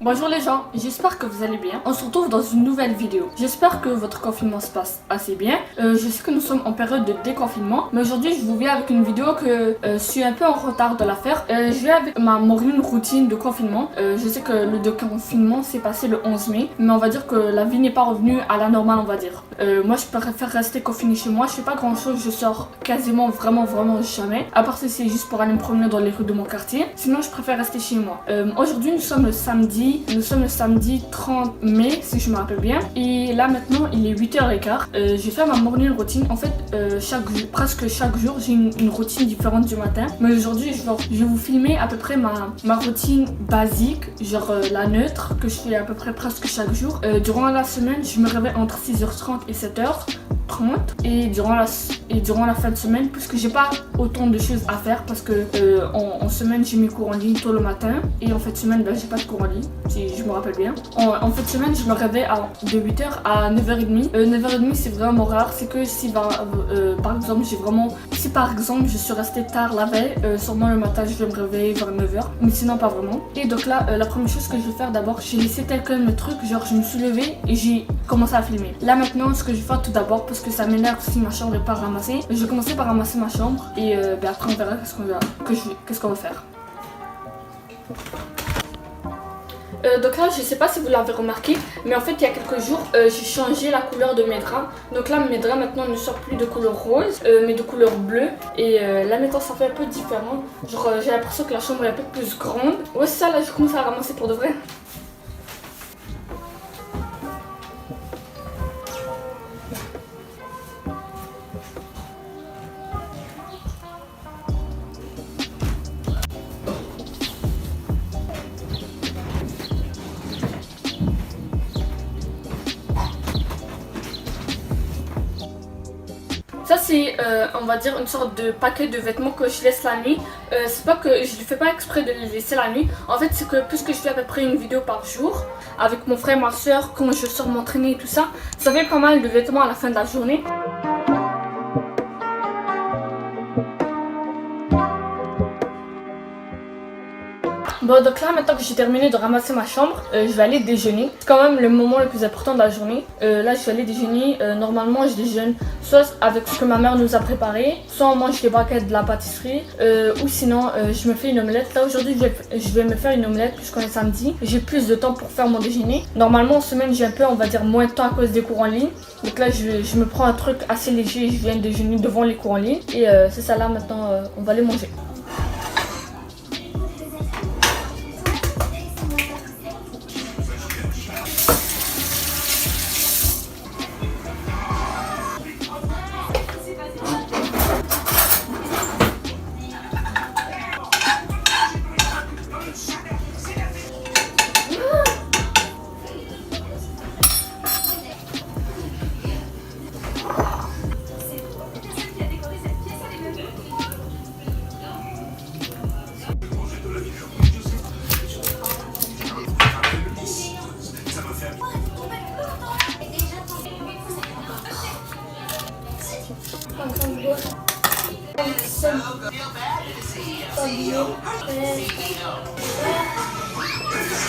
Bonjour les gens, j'espère que vous allez bien. On se retrouve dans une nouvelle vidéo. J'espère que votre confinement se passe assez bien. Je sais que nous sommes en période de déconfinement, mais aujourd'hui je vous viens avec une vidéo que je suis un peu en retard de la faire. Je viens avec ma morning routine de confinement. Je sais que le déconfinement s'est passé le 11 mai, mais on va dire que la vie n'est pas revenue à la normale, on va dire. Moi je préfère rester confinée chez moi. Je fais pas grand chose, je sors quasiment vraiment jamais. À part si c'est juste pour aller me promener dans les rues de mon quartier. Sinon je préfère rester chez moi. Aujourd'hui nous sommes le samedi 30 mai si je me rappelle bien. Et là maintenant il est 8h15. J'ai fait ma morning routine. En fait presque chaque jour j'ai une routine différente du matin. Mais aujourd'hui je vais vous filmer à peu près ma routine basique, genre la neutre que je fais à peu près presque chaque jour. Durant la semaine je me réveille entre 6h30 et 7h30. Et durant la fin de semaine, puisque j'ai pas autant de choses à faire, parce que en semaine j'ai mes cours en ligne tôt le matin, et en fin de semaine j'ai pas de cours en ligne, si je me rappelle bien. En fin de semaine je me réveille de 8h à 9h30. 9h30 c'est vraiment rare, c'est que si par exemple si par exemple je suis restée tard la veille, sûrement le matin je vais me réveiller vers 9h, mais sinon pas vraiment. Et donc là la première chose que je vais faire, d'abord j'ai laissé tel quel le truc, genre je me suis levée et j'ai commencé à filmer. Là maintenant ce que je vais faire tout d'abord, parce que ça m'énerve si ma chambre n'est pas ramassée, je vais commencer par ramasser ma chambre et après on verra qu'est-ce qu'on va faire. Donc là je sais pas si vous l'avez remarqué, mais en fait il y a quelques jours j'ai changé la couleur de mes draps. Donc là mes draps maintenant ne sortent plus de couleur rose mais de couleur bleue. Et là maintenant ça fait un peu différent. Genre j'ai l'impression que la chambre est un peu plus grande. Ouais c'est ça, là je commence à ramasser pour de vrai. Ça c'est on va dire une sorte de paquet de vêtements que je laisse la nuit. C'est pas que je ne fais pas exprès de les laisser la nuit. En fait c'est que puisque je fais à peu près une vidéo par jour avec mon frère, ma soeur, quand je sors m'entraîner et tout ça, ça fait pas mal de vêtements à la fin de la journée. Bon donc là maintenant que j'ai terminé de ramasser ma chambre, je vais aller déjeuner. C'est quand même le moment le plus important de la journée. Là je vais aller déjeuner. Normalement je déjeune soit avec ce que ma mère nous a préparé, soit on mange des baguettes de la pâtisserie, ou sinon je me fais une omelette. Là aujourd'hui je vais me faire une omelette puisqu'on est samedi. J'ai plus de temps pour faire mon déjeuner. Normalement en semaine j'ai un peu, on va dire, moins de temps à cause des cours en ligne. Donc là je me prends un truc assez léger, je viens déjeuner devant les cours en ligne. Et c'est ça, là maintenant on va aller manger.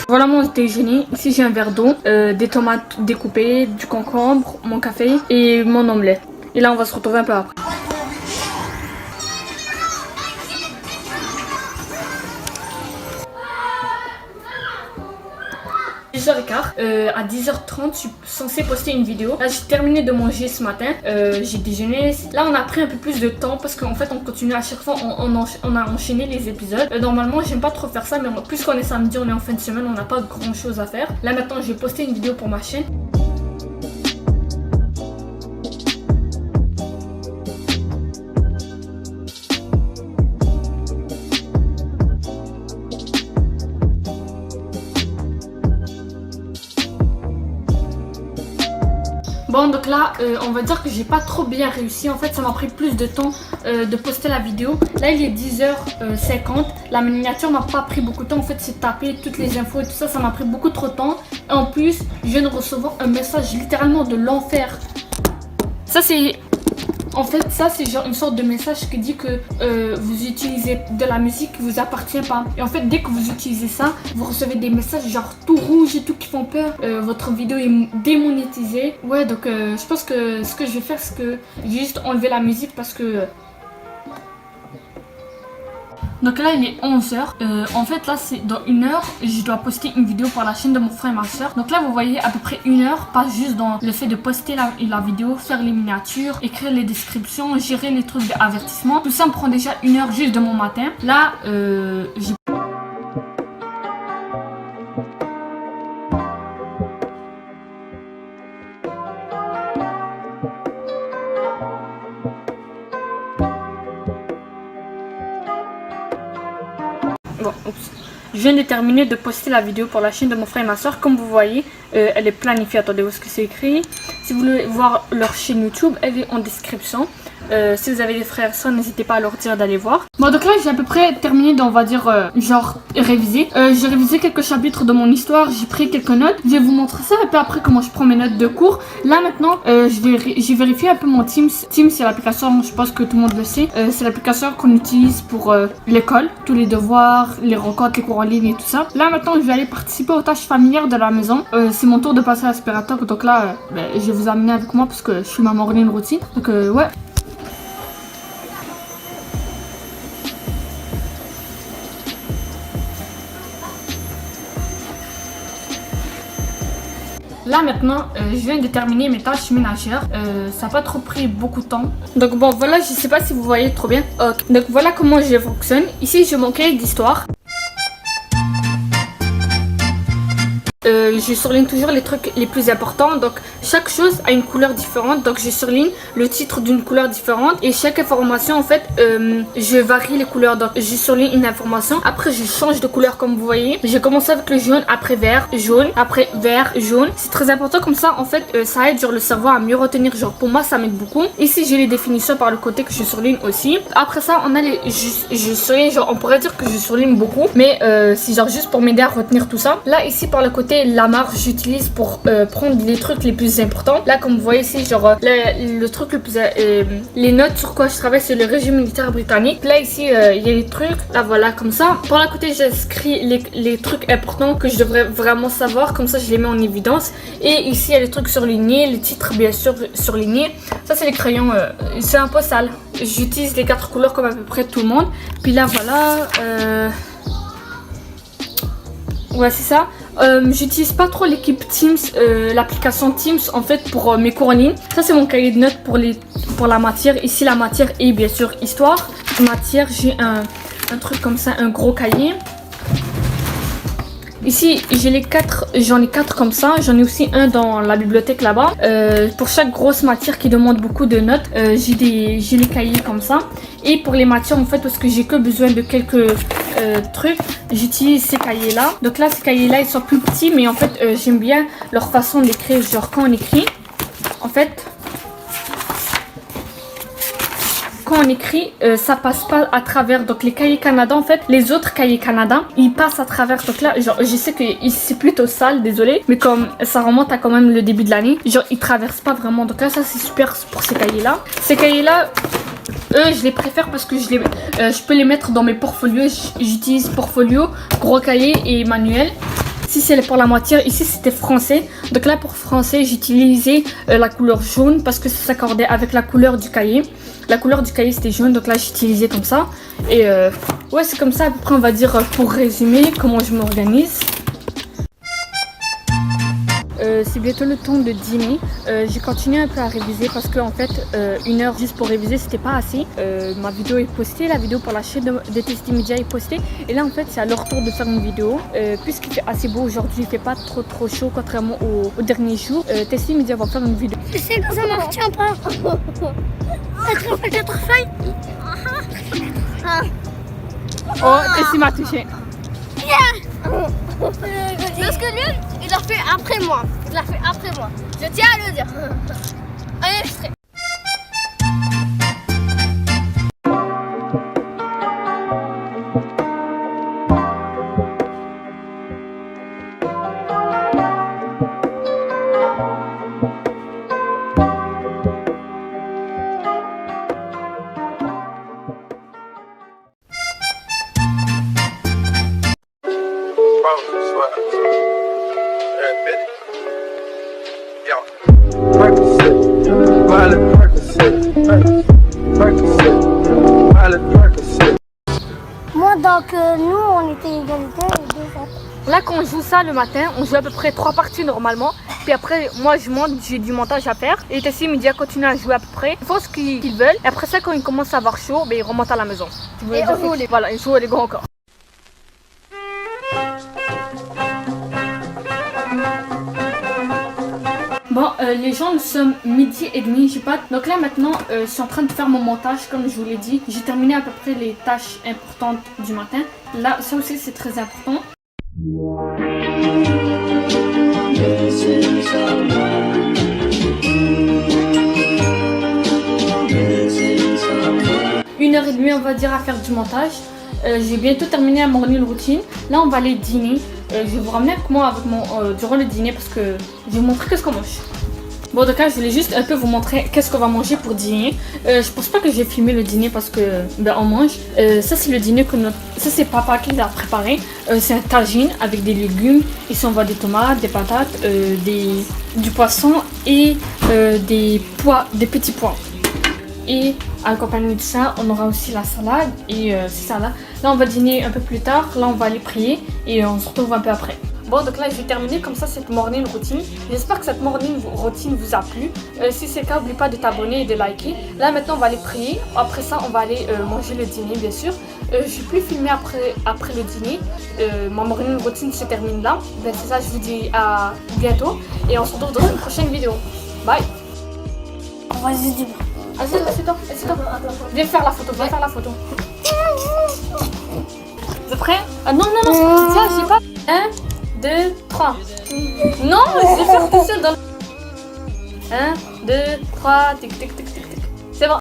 Voilà mon déjeuner. Ici j'ai un verre d'eau, des tomates découpées, du concombre, mon café et mon omelette. Et là on va se retrouver un peu après. À 10h30 je suis censée poster une vidéo. Là j'ai terminé de manger ce matin, j'ai déjeuné. Là on a pris un peu plus de temps parce qu'en fait on continue à chaque fois, on a enchaîné les épisodes. Normalement j'aime pas trop faire ça, mais puisqu'on est samedi, on est en fin de semaine, on n'a pas grand chose à faire. Là maintenant je vais poster une vidéo pour ma chaîne. Bon donc là on va dire que j'ai pas trop bien réussi. En fait ça m'a pris plus de temps de poster la vidéo. Là il est 10h50. La miniature m'a pas pris beaucoup de temps. En fait c'est taper toutes les infos et tout ça, ça m'a pris beaucoup trop de temps. Et en plus je viens de recevoir un message littéralement de l'enfer. Ça c'est En fait, ça c'est genre une sorte de message qui dit que vous utilisez de la musique qui vous appartient pas. Et en fait, dès que vous utilisez ça, vous recevez des messages genre tout rouge et tout qui font peur. Votre vidéo est démonétisée. Ouais, donc je pense que ce que je vais faire, c'est que je vais juste enlever la musique parce que... Donc là il est 11h, en fait là c'est dans 1 heure, je dois poster une vidéo pour la chaîne de mon frère et ma soeur. Donc là vous voyez à peu près 1 heure passe juste dans le fait de poster la vidéo, faire les miniatures, écrire les descriptions, gérer les trucs d'avertissement. Tout ça me prend déjà 1 heure juste de mon matin. Là j'ai... Bon, oups. Je viens de terminer de poster la vidéo pour la chaîne de mon frère et ma soeur. Comme vous voyez, elle est planifiée. Attendez, où est-ce que c'est écrit? Si vous voulez voir leur chaîne YouTube, elle est en description. Si vous avez des frères et soeurs, n'hésitez pas à leur dire d'aller voir. Bon, donc là, j'ai à peu près terminé, on va dire, genre, réviser. J'ai révisé quelques chapitres de mon histoire, j'ai pris quelques notes. Je vais vous montrer ça et puis après comment je prends mes notes de cours. Là, maintenant, j'ai vérifié un peu mon Teams. Teams, c'est l'application, je pense que tout le monde le sait. C'est l'application qu'on utilise pour l'école, tous les devoirs, les rencontres, les cours en ligne et tout ça. Là, maintenant, je vais aller participer aux tâches familières de la maison. C'est mon tour de passer à l'aspirateur. Donc là, je vais vous amener avec moi parce que je suis ma morning routine. Donc, ouais. Là maintenant, je viens de terminer mes tâches ménagères. Ça n'a pas trop pris beaucoup de temps. Donc bon, voilà, je sais pas si vous voyez trop bien. Okay. Donc voilà comment je fonctionne. Ici, j'ai mon cahier d'histoire. Je surligne toujours les trucs les plus importants. Donc chaque chose a une couleur différente. Donc je surligne le titre d'une couleur différente. Et chaque information en fait, je varie les couleurs. Donc je surligne une information. Après je change de couleur comme vous voyez. J'ai commencé avec le jaune, après vert, jaune, après vert, jaune. C'est très important comme ça en fait, ça aide genre le cerveau à mieux retenir. Genre pour moi ça m'aide beaucoup. Ici j'ai les définitions par le côté que je surligne aussi. Après ça on a les... Je surligne, genre on pourrait dire que je surligne beaucoup. Mais c'est genre juste pour m'aider à retenir tout ça. Là ici par le côté la marge j'utilise pour prendre les trucs les plus importants. Là comme vous voyez ici genre le truc le plus les notes sur quoi je travaille c'est le régime militaire britannique. Là ici il y a les trucs là voilà comme ça. Par la côté j'inscris les trucs importants que je devrais vraiment savoir, comme ça je les mets en évidence. Et ici il y a les trucs surlignés, les titres bien sûr surlignés. Ça c'est les crayons, c'est un peu sale. J'utilise les 4 couleurs comme à peu près tout le monde. Puis là voilà ouais c'est ça. J'utilise pas trop l'équipe Teams, l'application Teams en fait pour mes cours en ligne. Ça c'est mon cahier de notes pour la matière. Ici la matière est bien sûr histoire. Matière, j'ai un truc comme ça, un gros cahier. Ici j'en ai 4 comme ça. J'en ai aussi un dans la bibliothèque là-bas. Pour chaque grosse matière qui demande beaucoup de notes, j'ai les cahiers comme ça. Et pour les matières en fait parce que j'ai que besoin de quelques trucs, j'utilise ces cahiers là. Donc là ces cahiers là ils sont plus petits mais en fait j'aime bien leur façon d'écrire. Genre quand on écrit en fait, quand on écrit ça passe pas à travers. Donc les cahiers Canada en fait, les autres cahiers Canada ils passent à travers. Donc là genre je sais que c'est plutôt sale, désolé, mais comme ça remonte à quand même le début de l'année, genre ils traversent pas vraiment. Donc là ça c'est super pour ces cahiers là. Ces cahiers là je les préfère parce que je peux les mettre dans mes portfolios. J'utilise portfolio, gros cahier et manuel. Si c'est pour la matière, ici c'était français. Donc là pour français j'utilisais la couleur jaune parce que ça s'accordait avec la couleur du cahier. La couleur du cahier c'était jaune, donc là j'utilisais comme ça. Et ouais c'est comme ça à peu près on va dire pour résumer comment je m'organise. C'est bientôt le temps de dîner. J'ai continué un peu à réviser parce que en fait 1 heure juste pour réviser c'était pas assez. Ma vidéo est postée, la vidéo pour la chaîne de Testy Media est postée. Et là en fait c'est à leur tour de faire une vidéo. Puisqu'il fait assez beau aujourd'hui, il fait pas trop chaud contrairement au dernier jour. Testy Media va faire une vidéo. Je sais que ça ne retient pas. 4 feuilles. Oh, Testy m'a touché. Parce que lui, il l'a fait après moi. Il l'a fait après moi. Je tiens à le dire. Un extrait. Moi, donc, nous, on était égalité et deux autres. Là, quand on joue ça le matin, on joue à peu près 3 parties normalement. Puis après, moi je monte, j'ai du montage à faire. Et Tessie me dit à continuer à jouer à peu près. Ils font ce qu'ils veulent. Et après ça, quand ils commencent à avoir chaud, ben, ils remontent à la maison. Et on joue les... Voilà, ils jouent les grands encore. Bon, les gens, nous sommes 12h30, j'ai pas... Donc là maintenant, je suis en train de faire mon montage, comme je vous l'ai dit. J'ai terminé à peu près les tâches importantes du matin. Là, ça aussi c'est très important. Une heure et demie, on va dire, à faire du montage. J'ai bientôt terminé la morning routine. Là, on va aller dîner. Je vais vous ramener avec moi durant le dîner parce que je vais vous montrer qu'est-ce qu'on mange. Bon, donc là, je voulais juste un peu vous montrer qu'est-ce qu'on va manger pour dîner. Je pense pas que j'ai filmé le dîner parce que on mange. Ça, c'est le dîner que ça, c'est papa qui l'a préparé. C'est un tagine avec des légumes. Ici, on voit des tomates, des patates, du poisson et des petits pois. Et accompagné de ça, on aura aussi la salade et c'est ça là. Là, on va dîner un peu plus tard. Là, on va aller prier et on se retrouve un peu après. Bon, donc là, je vais terminer comme ça cette morning routine. J'espère que cette morning routine vous a plu. Si c'est le cas, n'oublie pas de t'abonner et de liker. Là, maintenant, on va aller prier. Après ça, on va aller manger le dîner, bien sûr. Je ne vais plus filmer après le dîner. Ma morning routine se termine là. Ben, c'est ça, je vous dis à bientôt. Et on se retrouve dans une prochaine vidéo. Bye. Vas-y, dis-moi. Assieds-toi. Viens faire la photo, Vous êtes prêts? Ah non, tiens, je sais pas. 1, 2, 3. Non, je vais faire tout seul dans le... 1, 2, 3, tic tic tic tic.